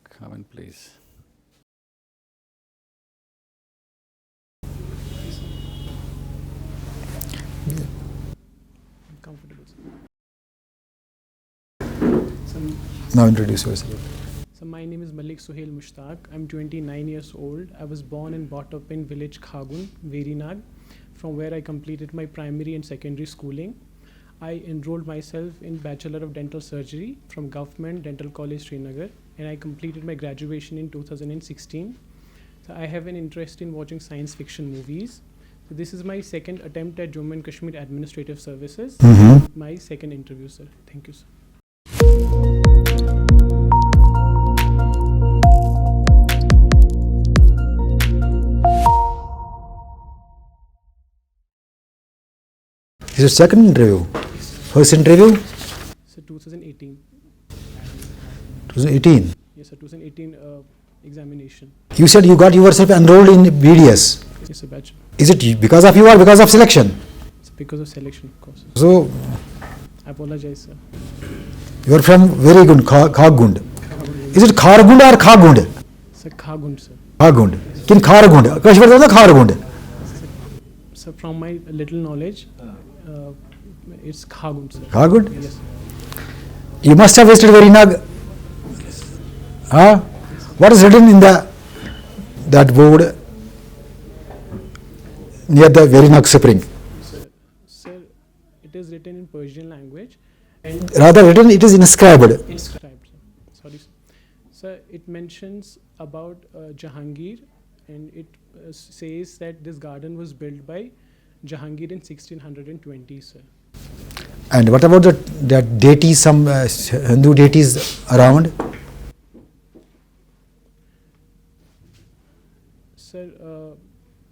Come in, please. Comfortable. Now introduce yourself. So my name is Malik Suhail Mushtaq. I'm 29 years old. I was born and brought up in village Khagun, Verinag, from where I completed my primary and secondary schooling. I enrolled myself in Bachelor of Dental Surgery from Government Dental College, Srinagar, and I completed my graduation in 2016. So I have an interest in watching science fiction movies. So this is my second attempt at Jammu and Kashmir Administrative Services. My second interview, sir. Thank you, sir. This is your second interview. First interview? So 2018. 2018. Yes, sir. 2018 examination. You said you got yourself enrolled in BDS. Yes, sir. Bachelor. Is it because of you or because of selection? It's because of selection, of course. So, I apologize, sir. you are from very good Khagund. Is it Khargund or Khagund? Sir, Khagund, sir. Khagund. Kin Khargund? Kashmir is Khargund. Sir, from my little knowledge, it's Khagund, sir. Khagund? Yes. You must have visited Verinag. Huh? What is written in that board near the Verinag spring? Sir, it is written in Persian language. And Rather written, it is inscribed. inscribed, sir. Sorry, sir. Sir, it mentions about Jahangir, and it says that this garden was built by Jahangir in 1620, sir. And what about that deities, some Hindu deities around? Sir,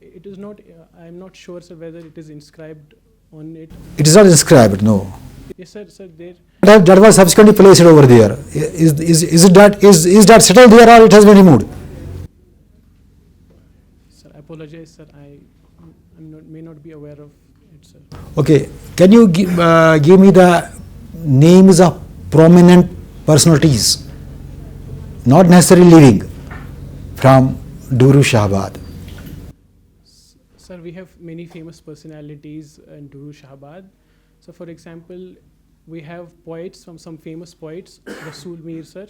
it is not, I am not sure, sir, whether it is inscribed on it. It is not inscribed, no. Yes, sir, there. That was subsequently placed over there. Is that settled there or it has been removed? Sir, I apologize, sir. May not be aware of it, sir. Okay, can you give me the names of prominent personalities, not necessarily living, from Duru Shahabad? Sir, we have many famous personalities in Duru Shahabad. So, for example, we have poets, some famous poets, Rasool Mir, sir,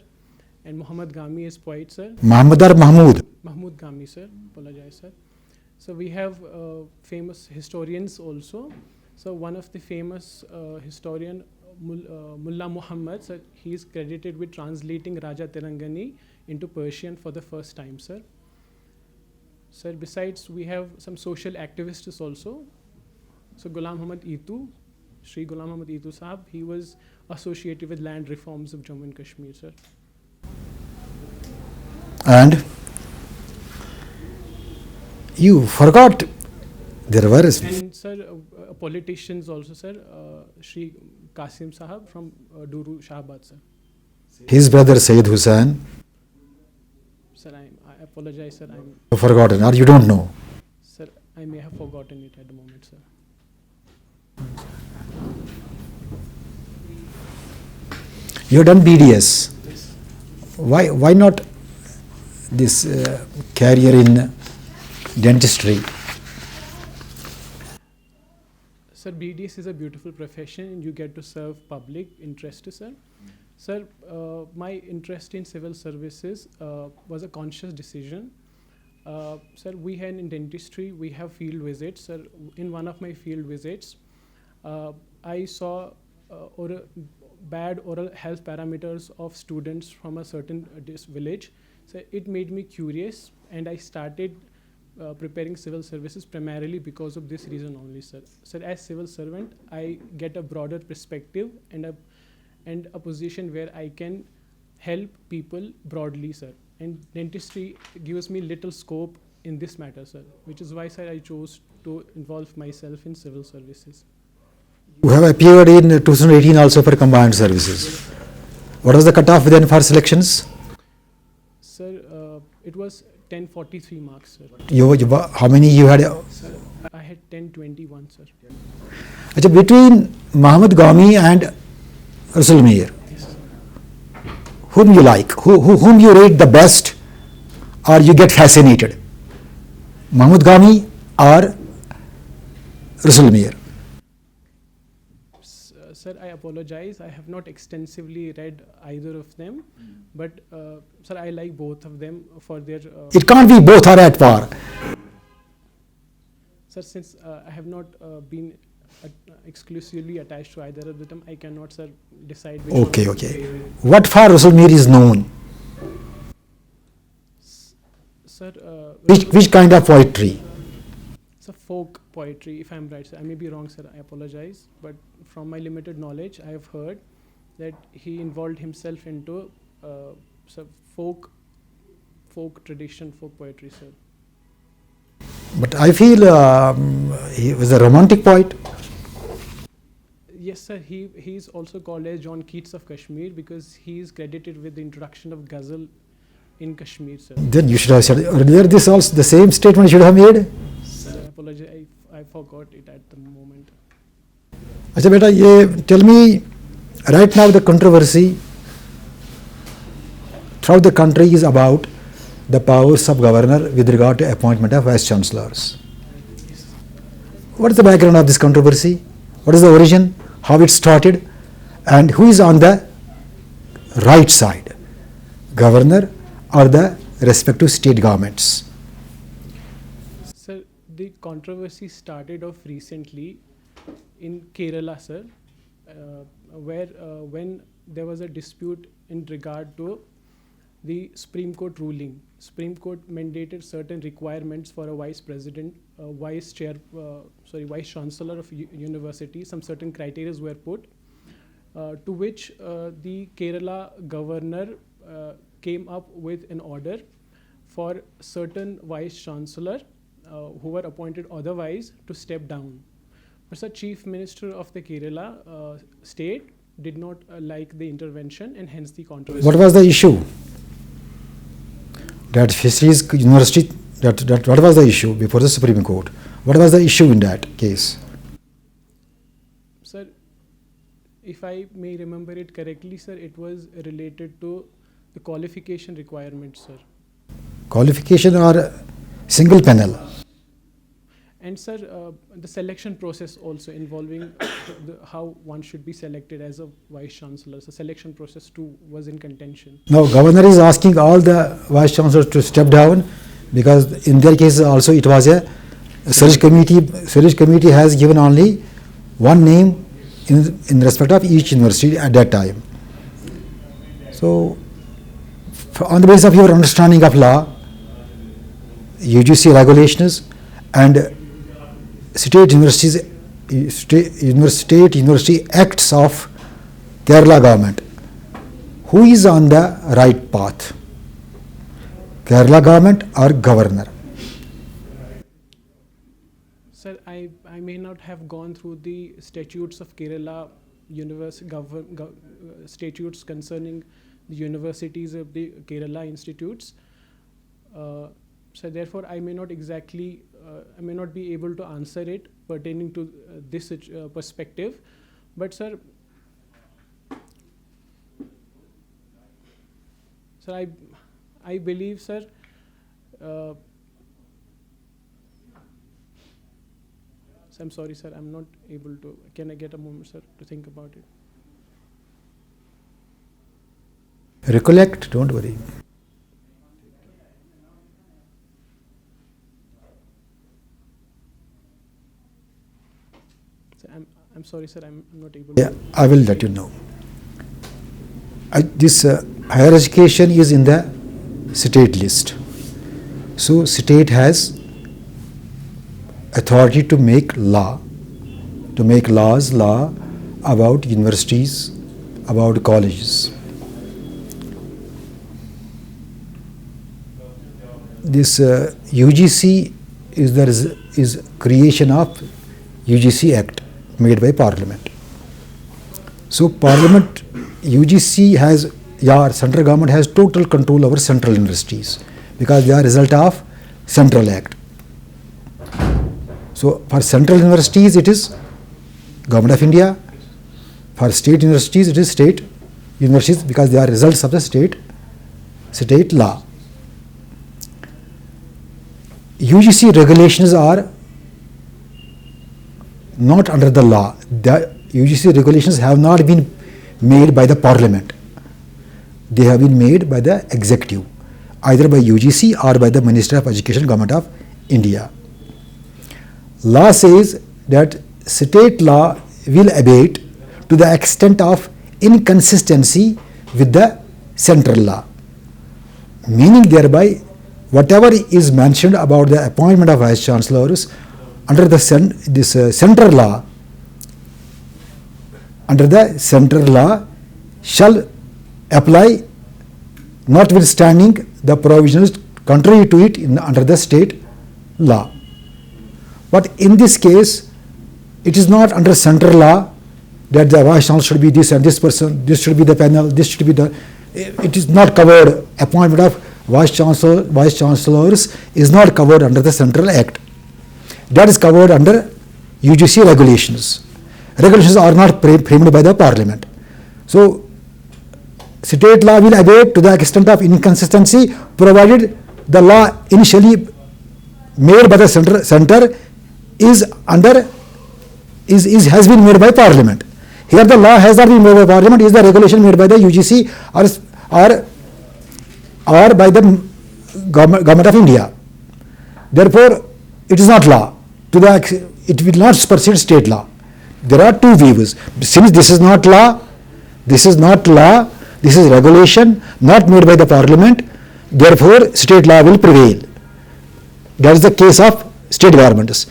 and Muhammad Ghami is poet, sir. Muhammad or Mahmud? Mahmud Ghami, sir. Apologize, sir. So we have famous historians also. So one of the famous historian, Mullah Muhammad, sir, he is credited with translating Raja Tirangani into Persian for the first time, sir. Sir, besides, we have some social activists also. So Ghulam Muhammad Itu, Shri Ghulam Muhammad Itu Sahab, he was associated with land reforms of Jammu and Kashmir, sir. And you forgot there were. And sir, politicians also, sir, Shri Qasim Sahab from Duru Shahabad, sir. His brother Sayyid Hussain. Sir, I apologize, sir. Forgotten, or you don't know? Sir, I may have forgotten it at the moment, sir. You have done BDS. Why not this career in dentistry? Sir, BDS is a beautiful profession and you get to serve public interest, sir. Sir, my interest in civil services was a conscious decision. Sir, we had in dentistry, we have field visits. Sir, in one of my field visits, I saw bad oral health parameters of students from a certain village. So it made me curious and I started preparing civil services primarily because of this reason only, sir. Sir, as civil servant, I get a broader perspective and a position where I can help people broadly, sir. And dentistry gives me little scope in this matter, sir, which is why, sir, I chose to involve myself in civil services. You have appeared in 2018 also for combined services. What was the cutoff then for selections? Sir, it was 1043 marks, sir. How many you had? Sir, I had 1021, sir. Between Muhammad Ghami and Rasool Mir, Yes, sir. whom you like, whom you rate the best, or you get fascinated? Mahmood Ghani or Rusul Mir? Sir, I apologize. I have not extensively read either of them, but sir, I like both of them for their. It can't be both are at par. Sir, since I have not been exclusively attached to either of them, I cannot, sir, decide which Okay, one. okay. What for Rusul Mir is known? Sir, Which kind of poetry? it's a folk poetry, if I'm right, sir. I may be wrong, sir. I apologize. But from my limited knowledge, I have heard that he involved himself into sir, folk tradition, folk poetry, sir. But I feel he was a romantic poet. Yes, sir. He is also called as John Keats of Kashmir because he is credited with the introduction of ghazal in Kashmir, sir. Then you should have said earlier this also, the same statement you should have made. Sir, I apologize. I forgot it at the moment. Acha beta, tell me, right now the controversy throughout the country is about the powers of governor with regard to appointment of vice chancellors. What is the background of this controversy? What is the origin? How it started? And who is on the right side? Governor or the respective state governments? Sir, the controversy started off recently in Kerala, sir, where when there was a dispute in regard to the Supreme Court ruling. Supreme Court mandated certain requirements for a vice president, vice chancellor of university. Some certain criteria were put, to which the Kerala governor came up with an order for certain vice chancellor who were appointed otherwise to step down. But the chief minister of the Kerala state did not like the intervention, and hence the controversy. What was the issue? That Fisheries University, what was the issue before the Supreme Court? What was the issue in that case? Sir, if I may remember it correctly, sir, it was related to the qualification requirements, sir. Qualification or single panel? And sir, the selection process also involving how one should be selected as a vice chancellor. So selection process too was in contention. Now governor is asking all the vice chancellors to step down because in their case also it was a search committee. Search committee has given only one name in respect of each university at that time. So on the basis of your understanding of law, UGC regulations and state university acts of Kerala government, who is on the right path? Kerala government or governor? Sir, I may not have gone through the statutes of Kerala statutes concerning the universities of the Kerala institutes. So therefore, I may not exactly, I may not be able to answer it pertaining to this perspective. But sir, I believe, sir, so I'm sorry, sir, I'm not able to. Can I get a moment, sir, to think about it? Recollect, don't worry. I'm sorry, sir, I'm not able Yeah, to. I will let you know. This higher education is in the state list. So state has authority to make law about universities, about colleges. This UGC is creation of UGC Act made by Parliament. So Parliament, UGC has, central government has total control over central universities because they are result of Central Act. So for central universities it is Government of India, for state universities it is state universities because they are results of the state law. UGC regulations are not under the law. The UGC regulations have not been made by the parliament. They have been made by the executive, either by UGC or by the Ministry of Education, Government of India. Law says that state law will abate to the extent of inconsistency with the central law, meaning thereby whatever is mentioned about the appointment of vice chancellors under the central law, under the central law shall apply, notwithstanding the provisions contrary to it under the state law. But in this case, it is not under central law that the vice chancellor should be this and this person, this should be the panel, this should be the. It is not covered. Appointment of vice chancellors is not covered under the Central Act. That is covered under UGC regulations. Regulations are not framed by the parliament. So, state law will abate to the extent of inconsistency, provided the law initially made by the center has been made by parliament. Here the law has not been made by parliament, is the regulation made by the UGC or by the government of India. Therefore, it is not law. It will not supersede state law. There are two views. Since this is not law, this is regulation not made by the parliament, therefore state law will prevail. That is the case of state governments.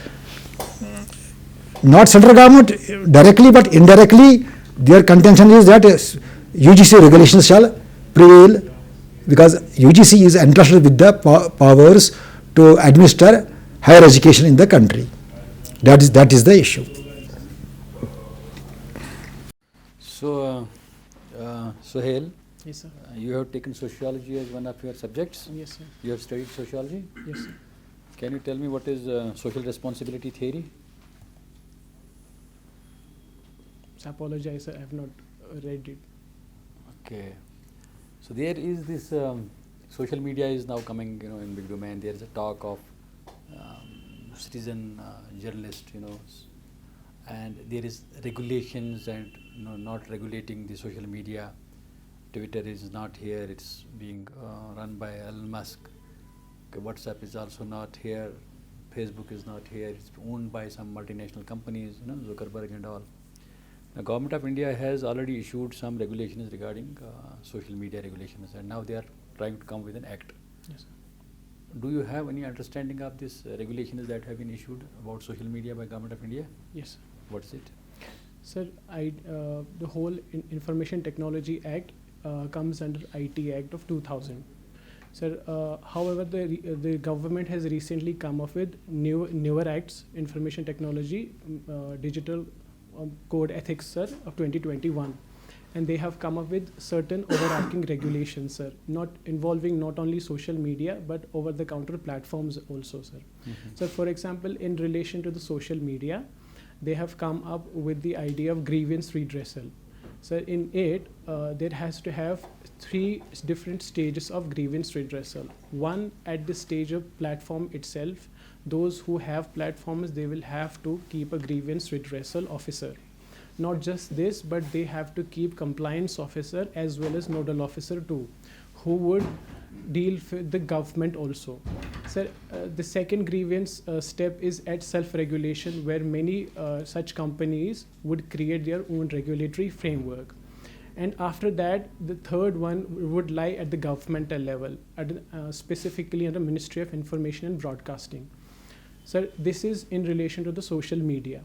Not central government directly, but indirectly, their contention is that UGC regulations shall prevail because UGC is entrusted with the powers to administer higher education in the country. That is the issue. So, Sohail, Yes, sir. you have taken sociology as one of your subjects. Yes, sir. You have studied sociology. Yes, sir. Can you tell me what is social responsibility theory? I apologize, sir. I have not read it. Okay. So there is this social media is now coming, in big domain. There is a talk of citizen journalist, and there is regulations and not regulating the social media. Twitter is not here; it's being run by Elon Musk. Okay, WhatsApp is also not here. Facebook is not here; it's owned by some multinational companies, Zuckerberg and all. The Government of India has already issued some regulations regarding social media regulations, and now they are trying to come with an act. Yes, sir. Do you have any understanding of these regulations that have been issued about social media by Government of India? Yes, sir. What's it? Sir, the whole Information Technology Act comes under IT Act of 2000. Sir, however, the government has recently come up with newer acts, Information Technology, Digital Code Ethics, sir, of 2021. And they have come up with certain overarching regulations, sir, not involving not only social media, but over-the-counter platforms also, sir. Mm-hmm. So, for example, in relation to the social media, they have come up with the idea of grievance redressal. So, in it, there has to have 3 different stages of grievance redressal. One, at the stage of platform itself, those who have platforms, they will have to keep a grievance redressal officer. Not just this, but they have to keep compliance officer as well as nodal officer too, who would deal with the government also. Sir, the second grievance step is at self-regulation, where many such companies would create their own regulatory framework. And after that, the third one would lie at the governmental level, specifically under Ministry of Information and Broadcasting. Sir, this is in relation to the social media.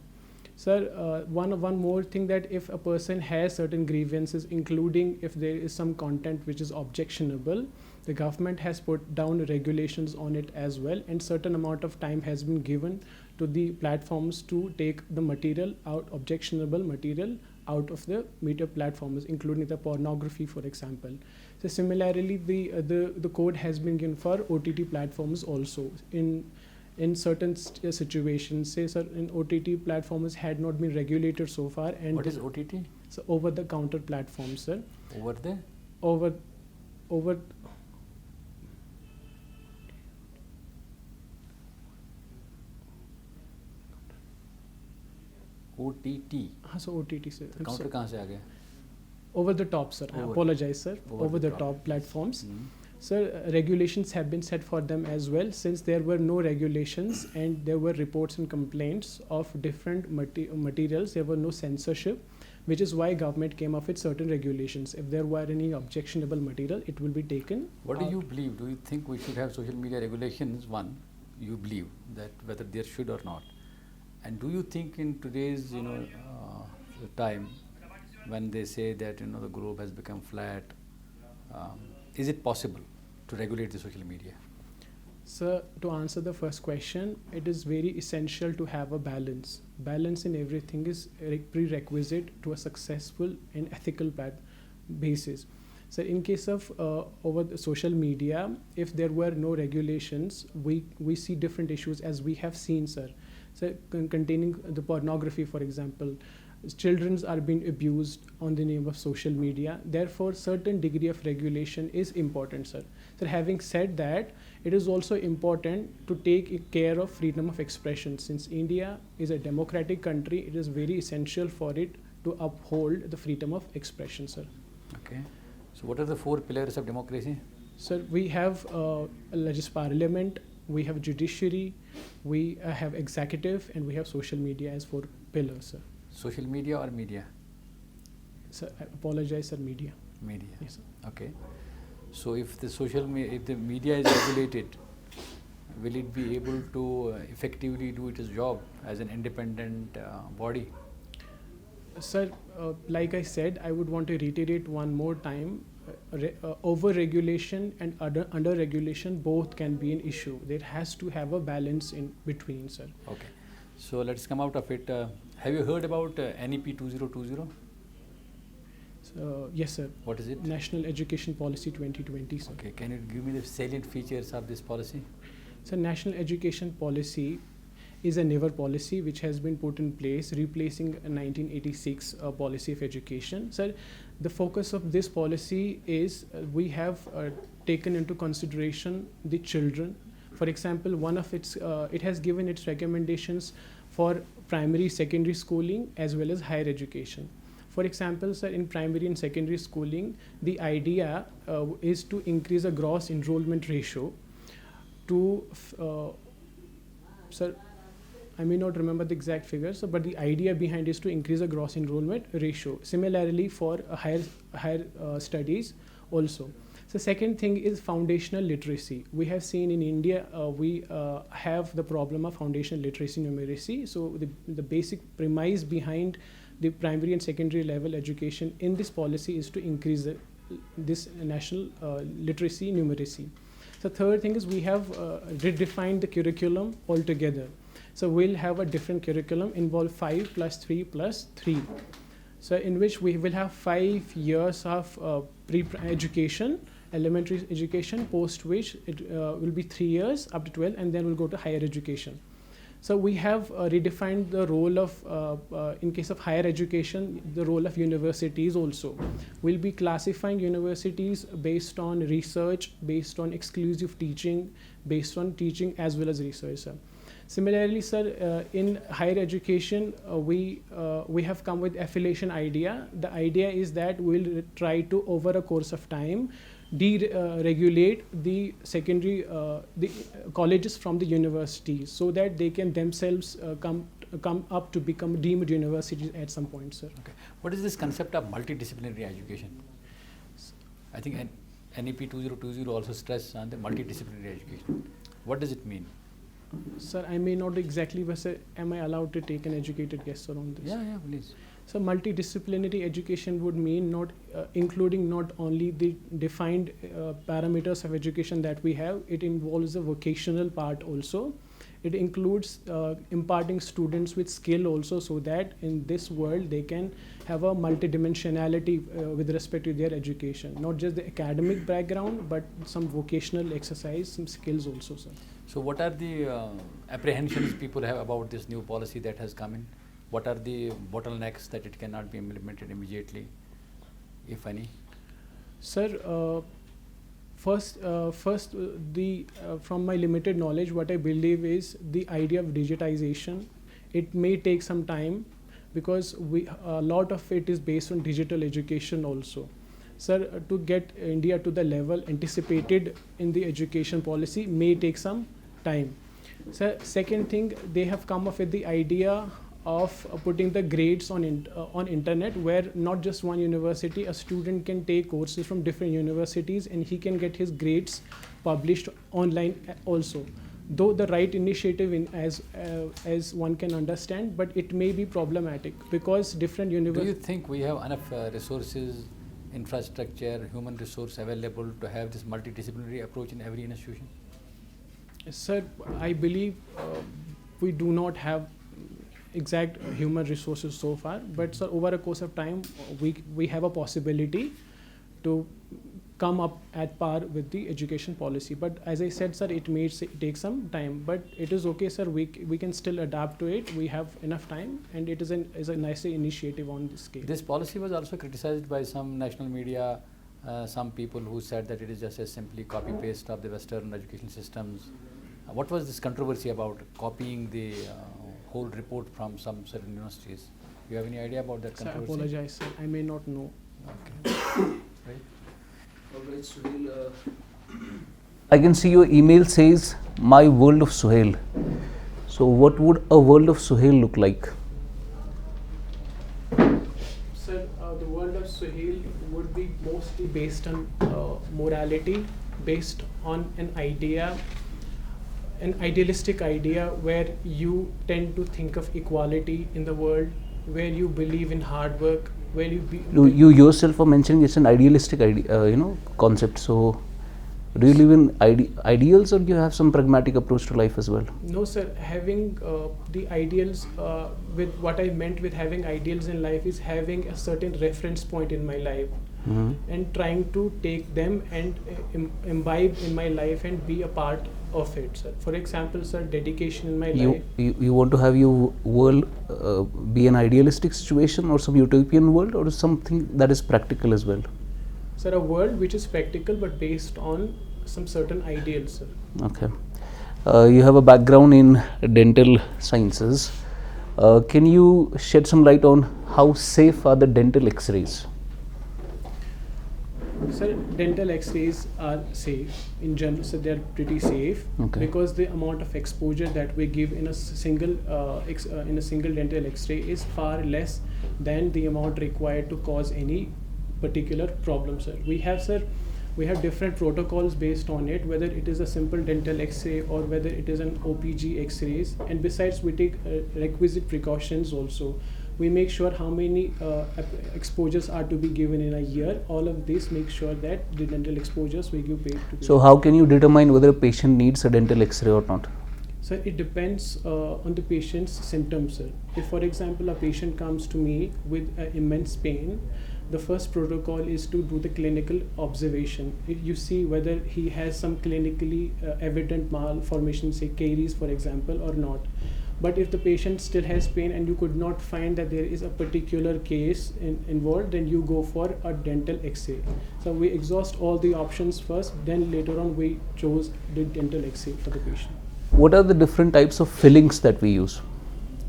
Sir, one more thing, that if a person has certain grievances, including if there is some content which is objectionable, the government has put down regulations on it as well, and certain amount of time has been given to the platforms to take the material out, objectionable material out of the media platforms, including the pornography, for example. So similarly, the code has been given for OTT platforms also. In certain situations, say certain OTT platforms had not been regulated so far. And what is OTT? So over-the-counter platforms, sir. Over there? Over OTT. हाँ sir OTT sir. I'm counter sorry. कहाँ से आ गया? Over the top, sir. I Over- apologize, sir. over Over the the top platforms. Sir, regulations have been set for them as well, since there were no regulations and there were reports and complaints of different materials. There were no censorship, which is why government came up with certain regulations. If there were any objectionable material, it will be taken. What do out. you believe? Do you think we should have social media regulations? One, you believe that whether there should or not. And do you think in today's time, when they say that the globe has become flat, is it possible to regulate the social media? Sir, to answer the first question, it is very essential to have a balance. Balance in everything is a prerequisite to a successful and ethical basis. So in case of over the social media, if there were no regulations, we see different issues as we have seen, sir. So containing the pornography, for example, children are being abused on the name of social media. Therefore, certain degree of regulation is important, sir. So having said that, it is also important to take care of freedom of expression. Since India is a democratic country, it is very essential for it to uphold the freedom of expression, sir. Okay. So what are the 4 pillars of democracy? Sir, we have a parliament, we have judiciary, we have executive, and we have social media as 4 pillars, sir. Social media or media? Sir, I apologize, sir, media. Media. Yes, sir. Okay. So if the media is regulated, will it be able to effectively do its job as an independent body? Sir, like I said, I would want to reiterate one more time. Over-regulation and under-regulation both can be an issue. There has to have a balance in between, sir. Okay. So let's come out of it. Have you heard about NEP 2020? So, yes, sir. What is it? National Education Policy 2020, sir. Okay. Can you give me the salient features of this policy? So, National Education Policy is a newer policy which has been put in place, replacing a 1986 policy of education. So, the focus of this policy is we have taken into consideration the children. For example, one of its it has given its recommendations for primary, secondary schooling as well as higher education. For example, sir, in primary and secondary schooling, the idea is to increase a gross enrollment ratio to, sir, I may not remember the exact figures, but the idea behind is to increase the gross enrollment ratio. Similarly, for higher studies also. So second thing is foundational literacy. We have seen in India, we have the problem of foundational literacy numeracy. So the basic premise behind the primary and secondary level education in this policy is to increase this national literacy numeracy. So third thing is we have redefined the curriculum altogether. So we'll have a different curriculum involve 5 + 3 + 3. So in which we will have 5 years of pre-education, elementary education, post which it will be 3 years up to 12, and then we'll go to higher education. So we have redefined the role of, in case of higher education, the role of universities also. We'll be classifying universities based on research, based on exclusive teaching, based on teaching as well as research, sir. Similarly, sir, in higher education, we have come with affiliation idea. The idea is that we'll try to, over a course of time, deregulate the secondary, the colleges from the universities, so that they can themselves come up to become deemed universities at some point, sir. Okay. What is this concept of multidisciplinary education? I think NEP 2020 also stress on the multidisciplinary education. What does it mean? Sir, I may not exactly, but sir, am I allowed to take an educated guess sir, on this? Yeah, please. So multidisciplinary education would mean not including not only the defined parameters of education that we have, it involves a vocational part also. It includes imparting students with skill also, so that in this world they can have a multidimensionality with respect to their education. Not just the academic background, but some vocational exercise, some skills also, sir. So what are the apprehensions people have about this new policy that has come in? what are the bottlenecks that it cannot be implemented immediately, if any? Sir, from my limited knowledge, what I believe is the idea of digitization. It may take some time because a lot of it is based on digital education also. Sir, to get India to the level anticipated in the education policy may take some time. Sir, second thing, they have come up with the idea of putting the grades on internet, where not just one university, a student can take courses from different universities and he can get his grades published online also. Though the right initiative as one can understand, but it may be problematic because different universities. Do you think we have enough resources, infrastructure, human resource available to have this multidisciplinary approach in every institution? Sir, I believe we do not have exact human resources so far, but sir, over a course of time, we have a possibility to come up at par with the education policy. But as I said, sir, it may take some time, but it is okay, sir. We can still adapt to it. We have enough time, and it is a nice initiative on this scale. This policy was also criticized by some national media, some people who said that it is just a simply copy-paste of the Western education systems. What was this controversy about copying the whole report from some certain universities? Do you have any idea about that controversy? Sir, I apologize, sir. I may not know. Okay. Right. Alright, Suhail. I can see your email says my world of Suhail. So what would a world of Suhail look like? Sir, the world of Suhail would be mostly based on morality, based on an idealistic idea where you tend to think of equality in the world, where you believe in hard work, where You yourself are mentioning it's an idealistic concept. So do you live in ideals, or do you have some pragmatic approach to life as well? No, sir. Having the ideals, with what I meant with having ideals in life is having a certain reference point in my life. And trying to take them and imbibe in my life and be a part of it, sir. For example, sir, dedication in my life. You want to have your world be an idealistic situation or some utopian world, or something that is practical as well? Sir, a world which is practical but based on some certain ideals, sir. Okay. You have a background in dental sciences. Can you shed some light on how safe are the dental x-rays? Sir, dental x-rays are safe in general, so they are pretty safe. Okay. Because the amount of exposure that we give in a single dental x-ray is far less than the amount required to cause any particular problem, sir. We have different protocols based on it, whether it is a simple dental x-ray or whether it is an OPG x-rays, and besides we take requisite precautions also. We make sure how many exposures are to be given in a year. All of this make sure that the dental exposures we give paid to. So how can you determine whether a patient needs a dental x-ray or not? Sir, it depends on the patient's symptoms, sir. If, for example, a patient comes to me with immense pain, the first protocol is to do the clinical observation. You see whether he has some clinically evident malformation, say caries, for example, or not. But if the patient still has pain and you could not find that there is a particular case involved, then you go for a dental x-ray. So we exhaust all the options first, then later on we chose the dental x-ray for the patient. What are the different types of fillings that we use?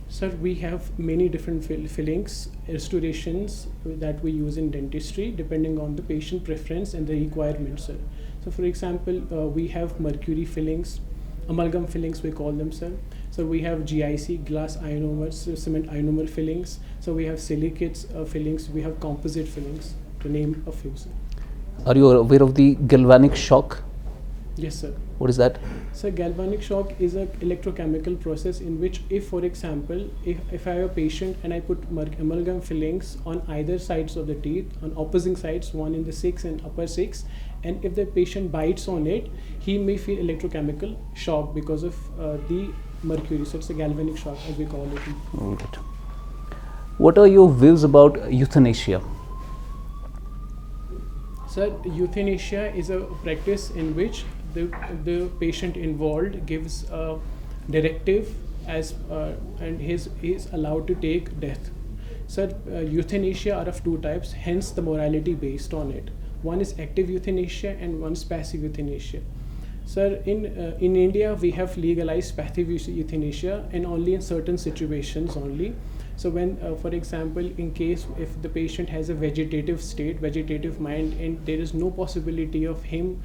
Sir, we have many different fillings, restorations that we use in dentistry depending on the patient preference and the requirements, sir. So for example, we have mercury fillings, amalgam fillings we call them, sir. So we have GIC, glass ionomers, cement ionomer fillings. So we have silicates fillings, we have composite fillings, to name a few, sir. Are you aware of the galvanic shock? Yes, sir. What is that? So galvanic shock is an electrochemical process in which, if for example, if I have a patient and I put amalgam fillings on either sides of the teeth, on opposing sides, one in the 6 and upper 6, and if the patient bites on it, he may feel electrochemical shock because of the mercury. So it's a galvanic shock, as we call it. All right. What are your views about euthanasia? Sir, euthanasia is a practice in which the patient involved gives a directive as and he is allowed to take death. Sir, euthanasia are of two types, hence the morality based on it. One is active euthanasia and one is passive euthanasia. Sir, in India we have legalized passive euthanasia, and only in certain situations only. So when, for example, in case if the patient has a vegetative state, vegetative mind, and there is no possibility of him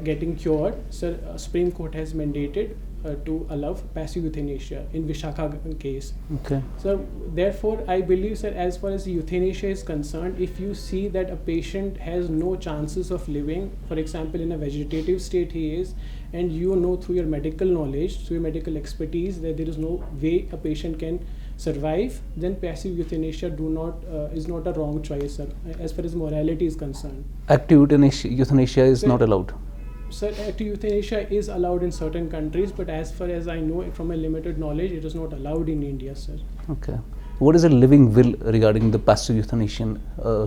getting cured, sir, Supreme Court has mandated to allow passive euthanasia in Vishakha case. Okay. So therefore, I believe, sir, as far as euthanasia is concerned, if you see that a patient has no chances of living, for example, in a vegetative state he is, and you know through your medical knowledge, through your medical expertise, that there is no way a patient can survive, then passive euthanasia is not a wrong choice, sir, as far as morality is concerned. Active euthanasia is not allowed. Sir, active euthanasia is allowed in certain countries, but as far as I know from a limited knowledge, it is not allowed in India, sir. Okay. What is a living will regarding the passive euthanasia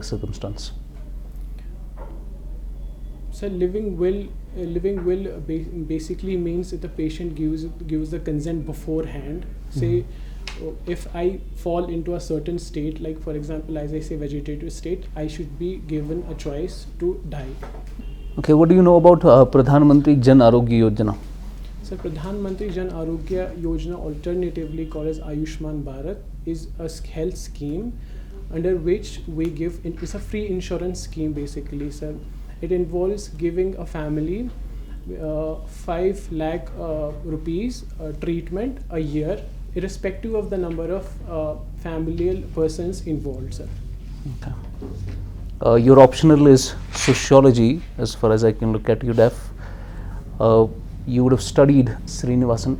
circumstance? So living will basically means that the patient gives the consent beforehand. Say, if I fall into a certain state, like for example, as I say, vegetative state, I should be given a choice to die. Okay, what do you know about Pradhan Mantri Jan Arogya Yojana? So Pradhan Mantri Jan Arogya Yojana, alternatively called as Ayushman Bharat, is a health scheme under which we give, it's a free insurance scheme basically, sir. It involves giving a family 5 lakh rupees treatment a year, irrespective of the number of familial persons involved, sir. Okay. Your optional is sociology, as far as I can look at you, Def. You would have studied Srinivasan.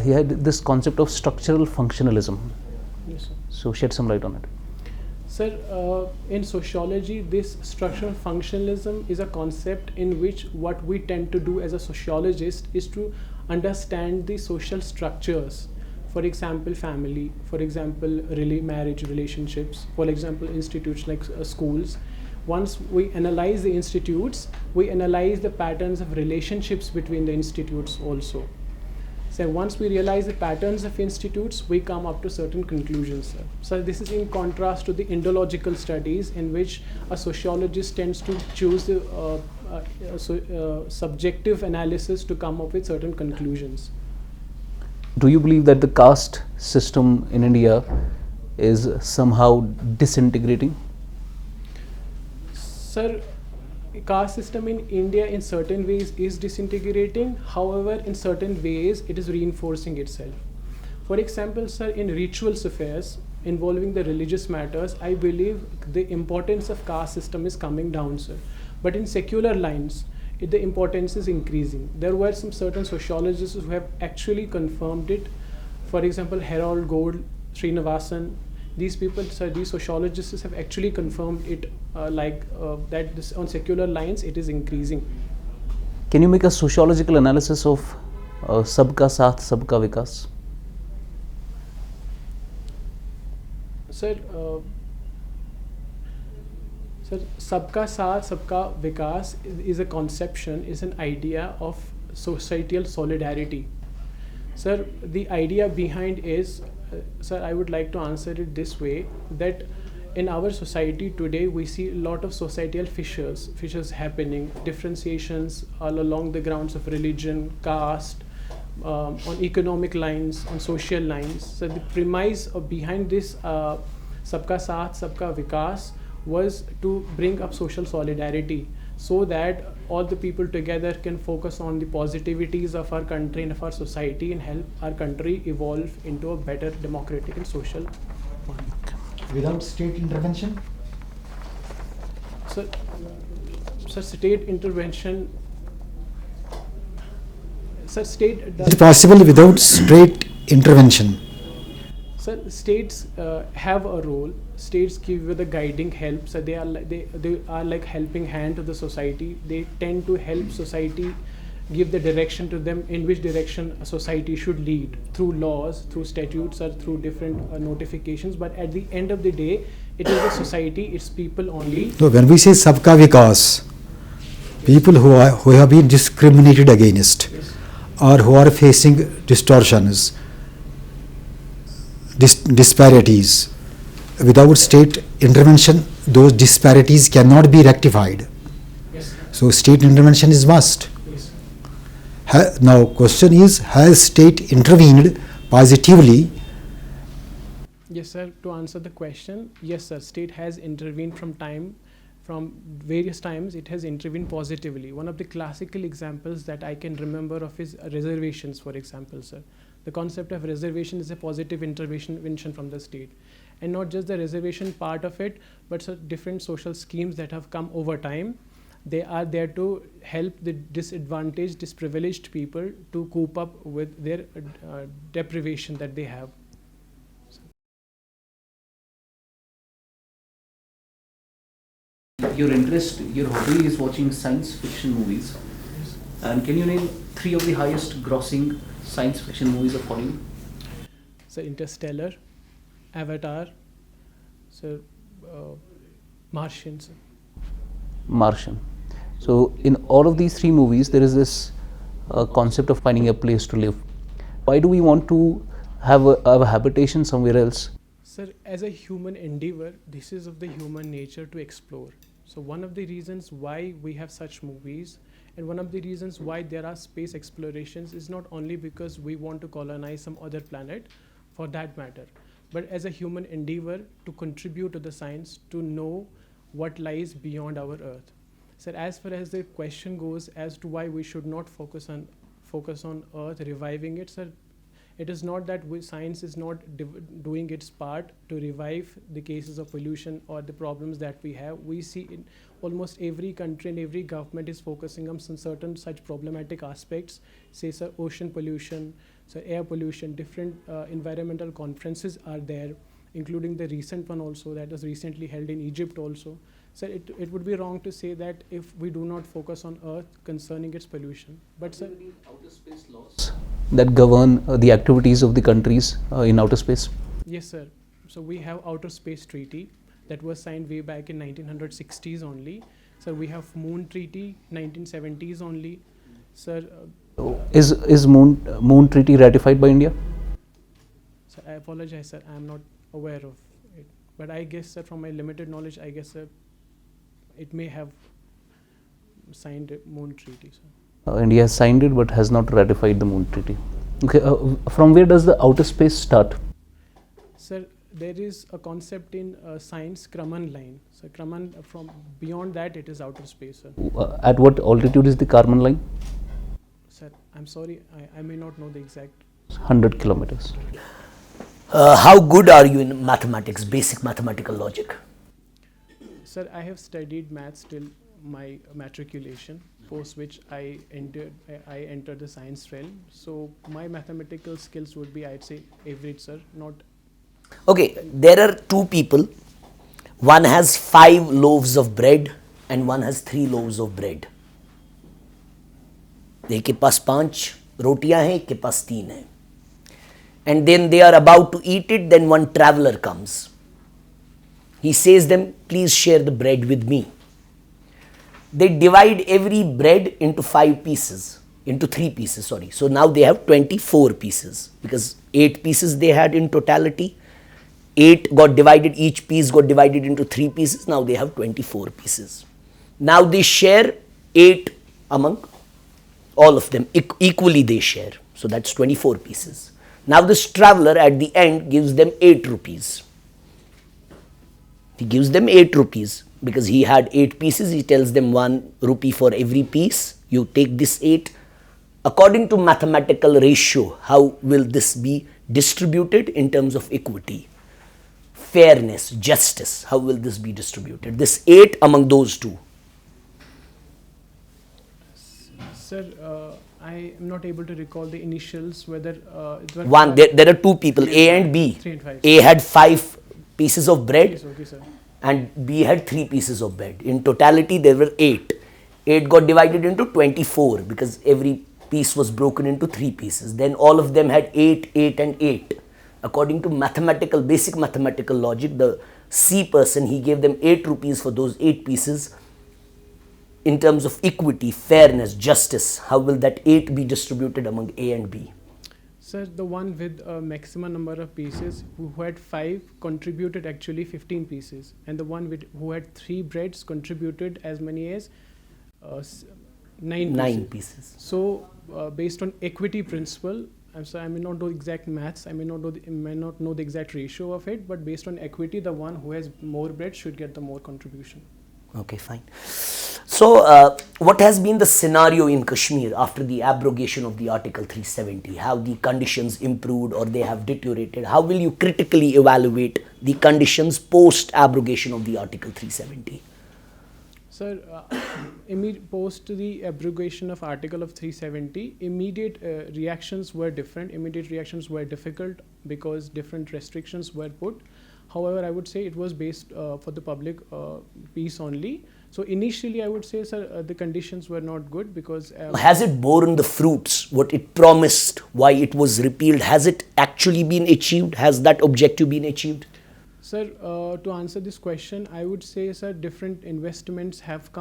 He had this concept of structural functionalism. Yes, sir. So shed some light on it. Sir, in sociology, this structural functionalism is a concept in which what we tend to do as a sociologist is to understand the social structures. For example, family, for example, marriage relationships, for example, institutes like schools. Once we analyze the institutes, we analyze the patterns of relationships between the institutes also. So once we realize the patterns of institutes, we come up to certain conclusions, sir. So this is in contrast to the Indological studies, in which a sociologist tends to choose the subjective analysis to come up with certain conclusions. Do you believe that the caste system in India is somehow disintegrating? Sir, caste system in India in certain ways is disintegrating. However, in certain ways it is reinforcing itself. For example, sir, in rituals affairs involving the religious matters, I believe the importance of caste system is coming down, sir. But in secular lines, the importance is increasing. There were some certain sociologists who have actually confirmed it. For example, Harold Gold, Srinivasan, these people, sir, these sociologists have actually confirmed it that this, on secular lines it is increasing. Can you make a sociological analysis of Sabka Saath, Sabka Vikas? Sir, Sabka Saath, Sabka Vikas is a conception, is an idea of societal solidarity. Sir, the idea behind is, sir, I would like to answer it this way, that in our society today we see a lot of societal fissures happening, differentiations all along the grounds of religion, caste, on economic lines, on social lines. So the premise behind this Sabka Saath, Sabka Vikas was to bring up social solidarity, so that all the people together can focus on the positivities of our country and of our society and help our country evolve into a better democratic and social one. Without state intervention? So state intervention, sir, state Is it possible without state intervention? Sir, states have a role. States give you the guiding help. So they are like helping hand to the society. They tend to help society, give the direction to them in which direction a society should lead through laws, through statutes, or through different notifications. But at the end of the day, it is the society, it's people only. So when we say Sabka Vikas, people who have been discriminated against, Yes. or who are facing distortions, disparities. Without state intervention, those disparities cannot be rectified. Yes. So state intervention is must. Yes. Now question is, has state intervened positively? Yes, sir. To answer the question, yes, sir. State has intervened from various times. It has intervened positively. One of the classical examples that I can remember of is reservations, for example, sir. The concept of reservation is a positive intervention from the state, and not just the reservation part of it, but different social schemes that have come over time. They are there to help the disadvantaged, disprivileged people to cope up with their deprivation that they have. Your interest, your hobby is watching science fiction movies. And can you name 3 of the highest grossing science fiction movies of Hollywood? So Interstellar, Avatar, so Martian, sir. Martian. So in all of these 3 movies, there is this concept of finding a place to live. Why do we want to have a habitation somewhere else? Sir, as a human endeavor, this is of the human nature to explore. So one of the reasons why we have such movies, and one of the reasons why there are space explorations, is not only because we want to colonize some other planet, for that matter, but as a human endeavor to contribute to the science, to know what lies beyond our Earth. Sir, as far as the question goes as to why we should not focus on Earth, reviving it, sir, it is not that science is not doing its part to revive the cases of pollution or the problems that we have. We see in almost every country and every government is focusing on some certain such problematic aspects, say, sir, ocean pollution, so air pollution, different environmental conferences are there, including the recent one also that was recently held in Egypt also. So it would be wrong to say that if we do not focus on Earth concerning its pollution. But sir, outer space laws that govern the activities of the countries in outer space? Yes, sir. So we have Outer Space Treaty that was signed way back in 1960s only. So we have Moon Treaty 1970s only. Sir, Is Moon Treaty ratified by India? sir, I apologize, sir. I am not aware of it. But I guess, sir, from my limited knowledge, I guess, sir, it may have signed a Moon Treaty, sir. India has signed it but has not ratified the Moon Treaty. Okay, from where does the outer space start? Sir, there is a concept in science, Kármán line. So Kármán, from beyond that, it is outer space, sir. At what altitude is the Kármán line? Sir, I'm sorry, I may not know the exact. 100 kilometers. How good are you in mathematics, basic mathematical logic? Sir, I have studied maths till my matriculation, post which I entered the science realm. So my mathematical skills would be, I'd say, average, sir, not. Okay, there are 2 people. One has 5 loaves of bread and one has 3 loaves of bread. एक के पास 5 रोटियां हैं, एक के पास 3 हैं. And then they are about to eat it, then one traveler comes. He says them, please share the bread with me. They divide every bread into 5 pieces, into 3 pieces, sorry. So now they have 24 pieces because 8 pieces they had in totality. 8 got divided, each piece got divided into 3 pieces. Now they have 24 pieces. Now they share 8 among all of them. Equally they share. So that's 24 pieces. Now this traveler at the end gives them 8 rupees. He gives them 8 rupees because he had 8 pieces. He tells them 1 rupee for every piece. You take this 8. According to mathematical ratio, how will this be distributed in terms of equity, fairness, justice? How will this be distributed? This 8 among those 2. Sir, I am not able to recall the initials, whether it was One, there are 2 people, A and B. 3 and 5. A had 5 pieces of bread Okay, sir. and B had 3 pieces of bread. In totality, there were 8. 8 got divided into 24 because every piece was broken into 3 pieces. Then all of them had 8, 8 and 8. According to mathematical, basic mathematical logic, the C person, he gave them 8 rupees for those 8 pieces. In terms of equity, fairness, justice, how will that 8 be distributed among A and B? Sir, the one with a maximum number of pieces, who had 5 contributed actually 15 pieces, and the one who had 3 breads contributed as many as 9 9 pieces. pieces. So, based on equity principle, I'm sorry, I may not know exact maths, I may not know the exact ratio of it, but based on equity, the one who has more bread should get the more contribution. Okay, fine. So, what has been the scenario in Kashmir after the abrogation of the Article 370? Have the conditions improved or they have deteriorated? How will you critically evaluate the conditions post abrogation of the Article 370? Sir, post the abrogation of Article of 370, immediate reactions were different. Immediate reactions were difficult because different restrictions were put. However, I would say it was based for the public peace only. So initially, I would say, sir, the conditions were not good because... has it borne the fruits, what it promised, why it was repealed? Has it actually been achieved? Has that objective been achieved? Sir, to answer this question, I would say, sir, different investments have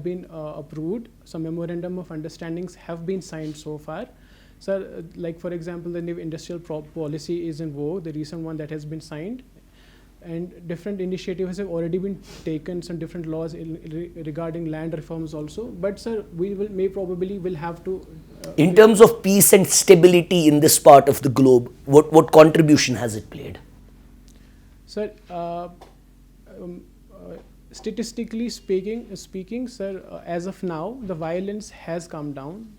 been approved. Some memorandum of understandings have been signed so far. Sir, like for example, the new industrial policy is in vogue, the recent one that has been signed. And different initiatives have already been taken, some different laws regarding land reforms also. But sir, we may probably will have to... in terms of peace and stability in this part of the globe, what contribution has it played? Sir, statistically speaking, sir, as of now, the violence has come down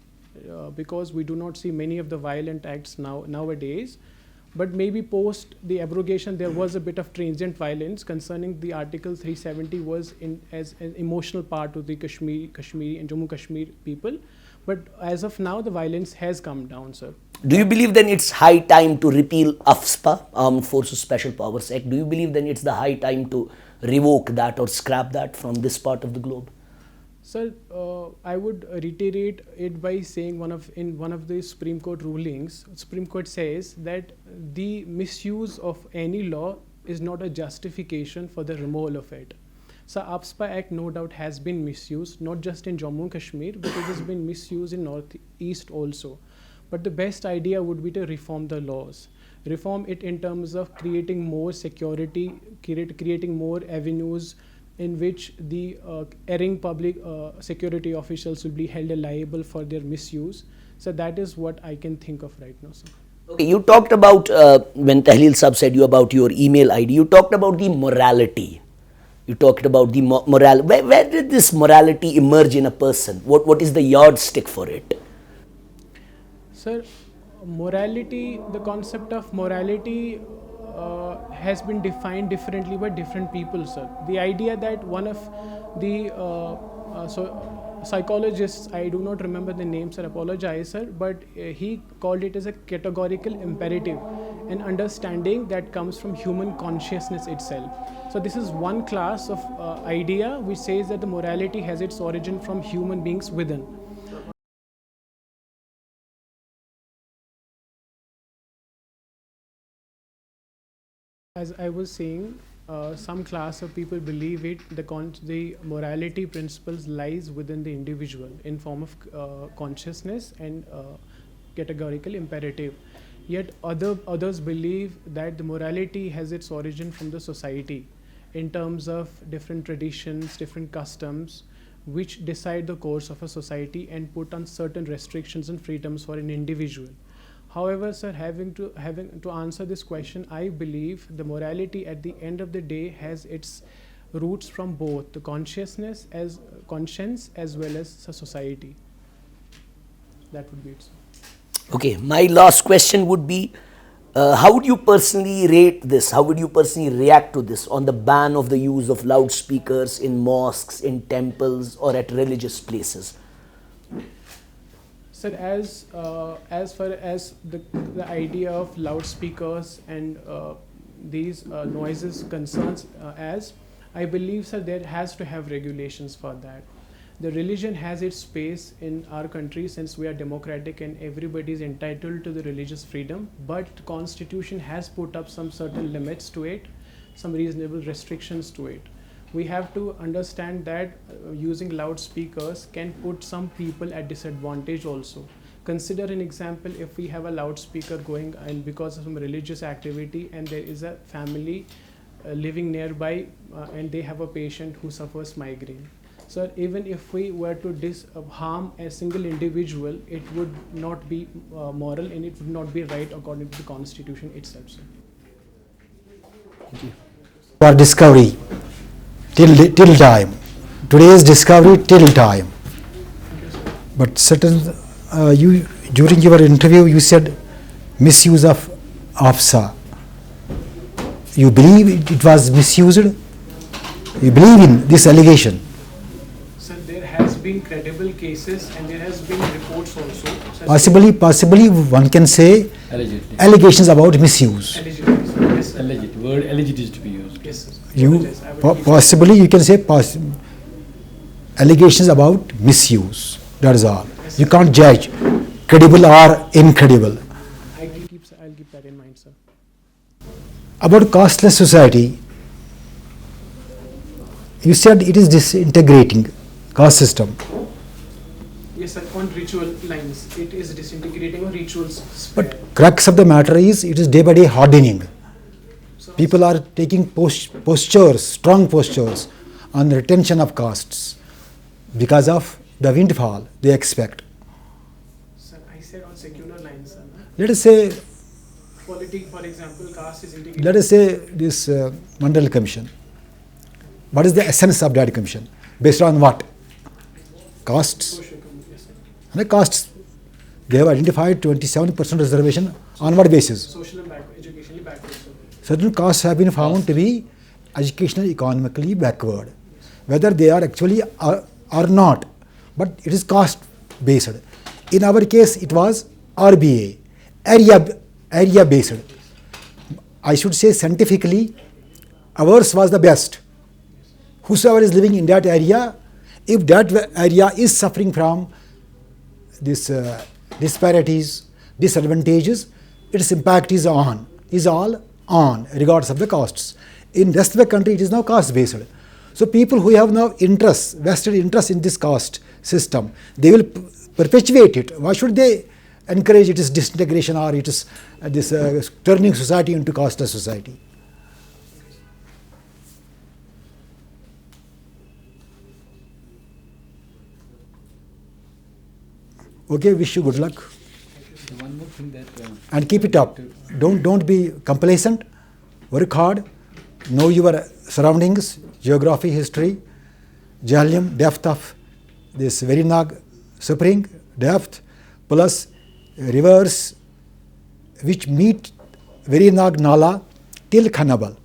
because we do not see many of the violent acts nowadays. But maybe post the abrogation, there was a bit of transient violence concerning the Article 370 was as an emotional part of the Kashmiri and Jammu Kashmir people. But as of now, the violence has come down, sir. Do you believe then it's high time to repeal AFSPA, Armed Forces Special Powers Act? Do you believe then it's the high time to revoke that or scrap that from this part of the globe? Sir, I would reiterate it by saying in one of the Supreme Court rulings, Supreme Court says that the misuse of any law is not a justification for the removal of it. So AFSPA Act no doubt has been misused, not just in Jammu and Kashmir, but it has been misused in Northeast also. But the best idea would be to reform the laws. Reform it in terms of creating more security, creating more avenues in which the erring public security officials will be held liable for their misuse. So that is what I can think of right now, sir. Okay, you talked about, when Tahlil Sahab said you about your email ID, you talked about the morality. You talked about the moral. Where did this morality emerge in a person? What is the yardstick for it? Sir, morality, the concept of morality has been defined differently by different people, sir. The idea that one of the psychologists, I do not remember the name, sir, apologize, sir, but he called it as a categorical imperative, an understanding that comes from human consciousness itself. So this is one class of idea which says that the morality has its origin from human beings within. As I was saying, some class of people believe the morality principles lies within the individual in form of consciousness and categorical imperative. Yet others believe that the morality has its origin from the society in terms of different traditions, different customs, which decide the course of a society and put on certain restrictions and freedoms for an individual. However, sir, having to answer this question, I believe the morality at the end of the day has its roots from both the conscience as well as the society. That would be it, sir. Okay, my last question would be, how would you personally rate this? How would you personally react to this on the ban of the use of loudspeakers in mosques, in temples, or at religious places? Sir, as far as the idea of loudspeakers and these noises concerns, I believe, sir, there has to have regulations for that. The religion has its space in our country since we are democratic and everybody is entitled to the religious freedom, but the Constitution has put up some certain limits to it, some reasonable restrictions to it. We have to understand that using loudspeakers can put some people at disadvantage also. consider an example. If we have a loudspeaker going and because of some religious activity, and there is a family living nearby, and they have a patient who suffers migraine. So even if we were to harm a single individual, it would not be moral, and it would not be right according to the constitution itself, sir. For discovery till time. Today's discovery till time. But certain you during your interview you said misuse of AFSA. You believe it was misused? You believe in this allegation? Sir, there has been credible cases and there has been reports also. Possibly one can say Allegedly. allegations about misuse. Allegedly, sir. Yes, sir. Alleged. Word alleged is to be used. Yes, sir. You Apologize. I would be- possibly you can say allegations about misuse. That is all. You can't judge credible or incredible. I'll keep that in mind, sir. About casteless society, you said it is disintegrating caste system. Yes, sir. On ritual lines, it is disintegrating on rituals. But crux of the matter is it is day by day hardening. People are taking postures, strong postures on the retention of castes because of the windfall they expect. Sir, I said on secular lines, sir. No? Let us say, Politics, for example, caste is integrated. let us say this Mandal Commission. What is the essence of that commission? Based on what? Castes. Social community, yes, sir. And the castes, they have identified 27% reservation on what basis? Social and educationally backward, sir. Certain castes have been found to be educationally, economically backward, whether they are actually or not, but it is caste based. In our case, it was RBA, area based. I should say scientifically, ours was the best. Whosoever is living in that area, if that area is suffering from this disparities, disadvantages, its impact is all on, regardless of the castes. In rest of the country, it is now caste based. So people who have now vested interest in this caste system, they will perpetuate it. Why should they encourage its disintegration or its turning society into casteless society? Okay, wish you good luck. So one more thing that And keep it up. Don't be complacent. Work hard. Know your surroundings, geography, history, Jahlyum, depth of this Verinag spring, depth, plus rivers which meet Verinag Nala till Khanabal.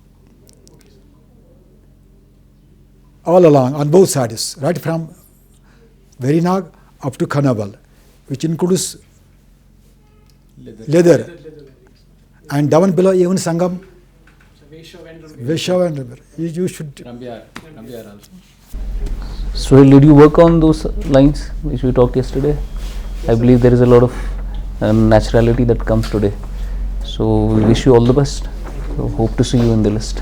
All along, on both sides, right from Verinag up to Khanabal, which includes leather. And down below even Sangam, Veshav and river. You should. Rambyar also. So did you work on those lines which we talked yesterday? I believe there is a lot of naturality that comes today. So we wish you all the best. So hope to see you in the list.